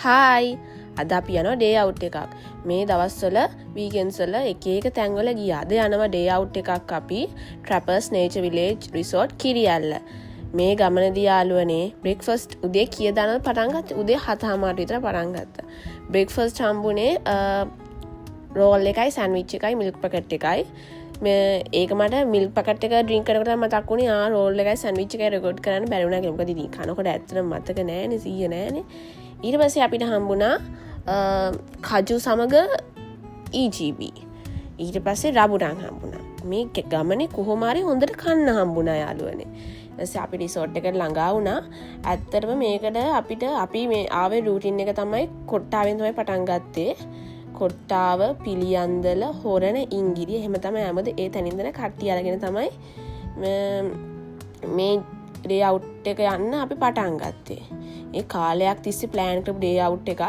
Hi අද අපි යනවා ඩේ අවුට් එකක්. මේ දවස්වල වීකෙන්ඩ්ස් වල එක එක තැන්වල ගියා. අද යනවා ඩේ අවුට් එකක් අපි Trappers Nature Village Resort Kiriella. මේ ගමනදී යාළුවනේ බ්‍රේක්ෆාස්ට් උදේ කීය දානද පටන් ගත්තේ? උදේ 7:00 විතර පටන් ගත්තා. බ්‍රේක්ෆාස්ට් හම්බුනේ රෝල් එකයි සෑන්ඩ්විච් එකයි මිල්ක් පැකට් එකයි. ඒක මට මිල්ක් පැකට් එක ඩ්‍රින්ක් කරනකොට මතක් වුණේ රෝල් එකයි සෑන්ඩ්විච් එකයි රෙකෝඩ් කරන්න බැරි වුණා කියලා. මොකද ඉතින් කනකොට ඇත්තටම මතක නෑනේ, සීය නෑනේ. ඊට පස්සේ අපිට හම්බුණා කජු සමග EGB. ඊට පස්සේ රබුටන් හම්බුණා. මේ ගමනේ කොහොම හරි හොඳට කන්න හම්බුණා යාළුවනේ. ඊපස්සේ අපි රිසෝට් එකට ළඟා වුණා. ඇත්තටම මේකට අපි මේ ආවේ රූටින් එක තමයි කොට්ටාවෙන් තමයි පටන් ගත්තේ. කොට්ටාව, පිළියන්දල, හොරණ, ඉංගිරිය එහෙම තමයි හැමද ඒ තැනින්දන කට්ටිය අරගෙන තමයි මේ ඩේ අවුට් එක යන්න අපි පටන් ගත්තේ. ඒ කාලයක් තිස්සේ ප්ලෑන් කරපු ඩේ අවුට් එකක්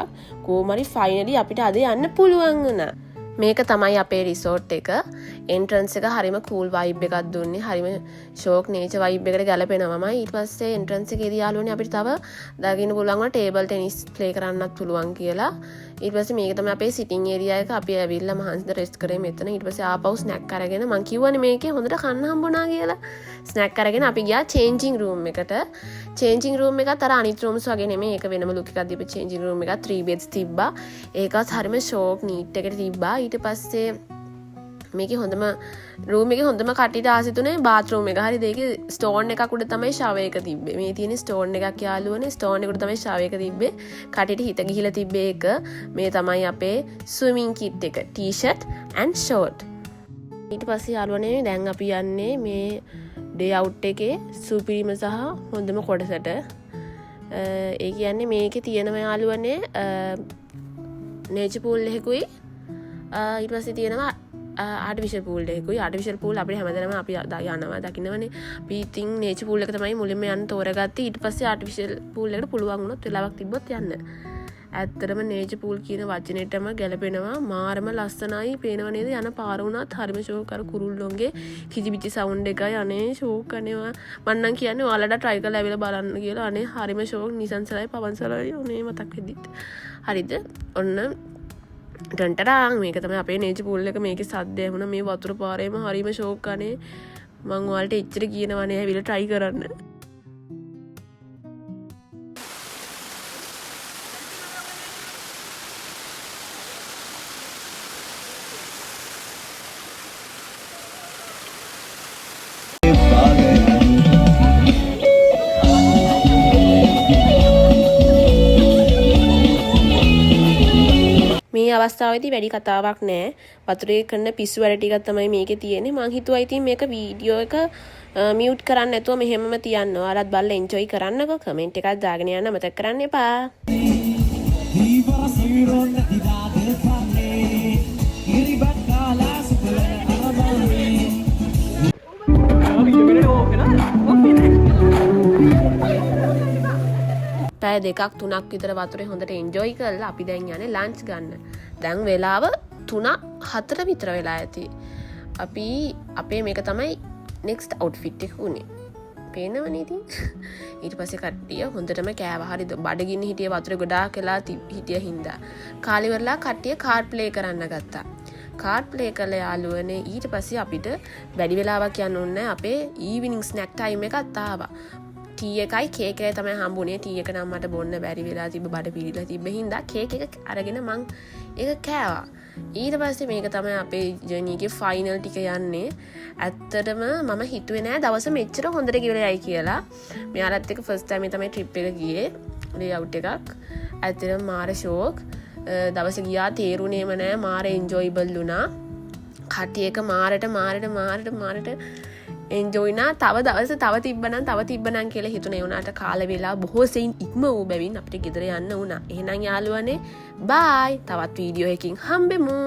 කොහොමරි ෆයිනලි අපිට අද යන්න පුළුවන් වුණා. මේක තමයි අපේ රිසෝට් එක. එන්ට්‍රන්ස් එක හරිම කූල් වයිබ් එකක් දුන්නේ. හරිම ෂෝක් නේචර් වයිබ් එකට ගැලපෙනවමයි. ඊට පස්සේ එන්ට්‍රන්ස් එකේදී යාළුවනේ අපිට තව දාගින්න පුළුවන් වුණා ටේබල් ටෙනිස් ප්ලේ කරන්නත් පුළුවන් කියලා. ඊට පස්සේ මේක තමයි අපේ සිටින් ඒරියා එක. අපි ඇවිල්ලා මහන්සිද රෙස්ට් කරේ මෙතන. ඊට පස්සේ ආපහු ස්නැක් අරගෙන මං කිව්වනේ මේකේ හොඳට කන්න හම්බුණා කියලා. ස්නැක් අරගෙන අපි ගියා චේන්ජින් රූම් එකට. චේන්ජින් රූම් එකත් අර අනිත් රූම්ස් වගේ නෙමෙයි. ඒක වෙනම ලුක් එකක් දීපු චේන්ජින් රූම් එකක් 3 beds තිබ්බා. ඒකත් හරිම ෂෝක් නීට් එකට තිබ්බා. ඊට පස්සේ මේකේ හොඳම රූම් එකේ හොඳම කට්ටියට ආසිතුනේ බාත්රූම් එක. හරිද? ඒකේ ස්ටෝන් එකක් උඩ තමයි ෂවර් එක තිබ්බේ. මේ තියෙන ස්ටෝන් එකක් යාළුවනේ. ස්ටෝන් එක උඩ තමයි ෂවර් එක තිබ්බේ. කට්ටියට හිත ගිහිලා තිබ්බේ ඒක. මේ තමයි අපේ ස්විමින් කිට් එක. T-shirt and short. ඊට පස්සේ යාළුවනේ දැන් අපි යන්නේ මේ ඩේ අවුට් එකේ සුපිරිම සහ හොඳම කොටසට. ඒ කියන්නේ මේකේ තියෙනවා යාළුවනේ නේචර් පූල් එකකුයි ඊට පස්සේ තියෙනවා ආටිෆිෂල් පූල් එකකුයි. ආටිෆිෂල් පූල් අපිට හැමදේම අපි යනවා දකින්නවනේ. අපි ඉතින් නේචර් පූල් එක තමයි මුලින්ම යන්න තෝරගත්තේ. ඊට පස්සේ ආටිෆිෂල් පූල් එකට පුළුවන් වුණොත් වෙලාවක් තිබ්බොත් යන්න. ඇත්තටම නේචර් පූල් කියන වචනේටම ගැලපෙනවා. මාරම ලස්සනයි පේනව නේද? යන පාර වුණත් හරිම ෂෝක්. අර කුරුල්ලොන්ගේ කිචිපිචි සවුන්ඩ් එකයි අනේ ෂෝක් අනේවා. මම නම් කියන්නේ ඔයාලට try කරලා ඇවිල්ලා බලන්න කියලා. අනේ හරිම ෂෝක්. නිසන්සලයි පවන්සලයි ඔනේ මතක් වෙද්දිත්. හරිද? ඔන්න ටන්ටරාං මේක තමයි අපේ නේචර් පූල් එක. මේකේ සද්ද ඇහුණා මේ වතුර පාරේම හරිම ෂෝක් අනේ. මං ඔයාලට එච්චර කියනවනේ ඇවිල්ලා try කරන්න. මේ අවස්ථාවේදී වැඩි කතාවක් නෑ. වතුරේ කරන පිස්සු වැඩ ටිකක් තමයි මේකේ තියෙන්නේ. මං හිතුවා ඉතින් මේක වීඩියෝ එක මියුට් කරන්න නැතුව මෙහෙමම තියන්න. ඔයාලත් බලලා එන්ජොයි කරන්නකෝ. කමෙන්ට් එකක් දාගෙන යන්න අමතක කරන්න එපා. පැය 2-3ක් විතර වතුරේ හොඳට එන්ජොයි කරලා අපි දැන් යන්නේ ලන්ච් ගන්න. දැන් වෙලාව 3-4 විතර වෙලා ඇති. අපි අපේ මේක තමයි next outfit එක උනේ. පේනවනේ ඉතින්. ඊට පස්සේ කට්ටිය හොඳටම කෑවා. හරිද? බඩගින්න හිටිය වතුරේ ගොඩාක් වෙලා හිටිය හින්දා. කාලි වරලා කට්ටිය කාඩ් ප්ලේ කරන්න ගත්තා. කාඩ් ප්ලේ කළ යාළුවනේ ඊට පස්සේ අපිට වැඩි වෙලාවක් යන්න ඕනේ අපේ ඊවිනිං ස්නැක් ටයිම් එකත් ආවා. ටී එකයි කේක් එකයි තමයි හම්බුනේ. ටී එක නම් මට බොන්න බැරි වෙලා තිබ්බ බඩ පිරීලා තිබ්බ හින්දා කේක් එක අරගෙන මං ඒක කෑවා. ඊට පස්සේ මේක තමයි අපේ ජර්නි එකේ ෆයිනල් ටික යන්නේ. ඇත්තටම මම හිතුවේ නෑ දවස මෙච්චර හොඳට ගිහලා යයි කියලා. මෙයාලත් එක්ක ෆස්ට් ටයිම් තමයි ට්‍රිප් එක ගියේ. ඩේ අවුට් එකක්. ඇත්තටම මාර ෂෝක්. දවස ගියා තේරුණේම නෑ. මාර එන්ජොයබල් වුණා. කට්ටිය එක මාරට එන්ජොයිනා. තව දවස තව තිබ්බනම් කියලා හිතුනේ. උනාට කාල වෙලා බොහෝ සෙයින් ඉක්ම වූ බැවින් අපිට ගෙදර යන්න වුණා. එහෙනම් යාළුවනේ බයි. තවත් වීඩියෝ එකකින් හම්බෙමු.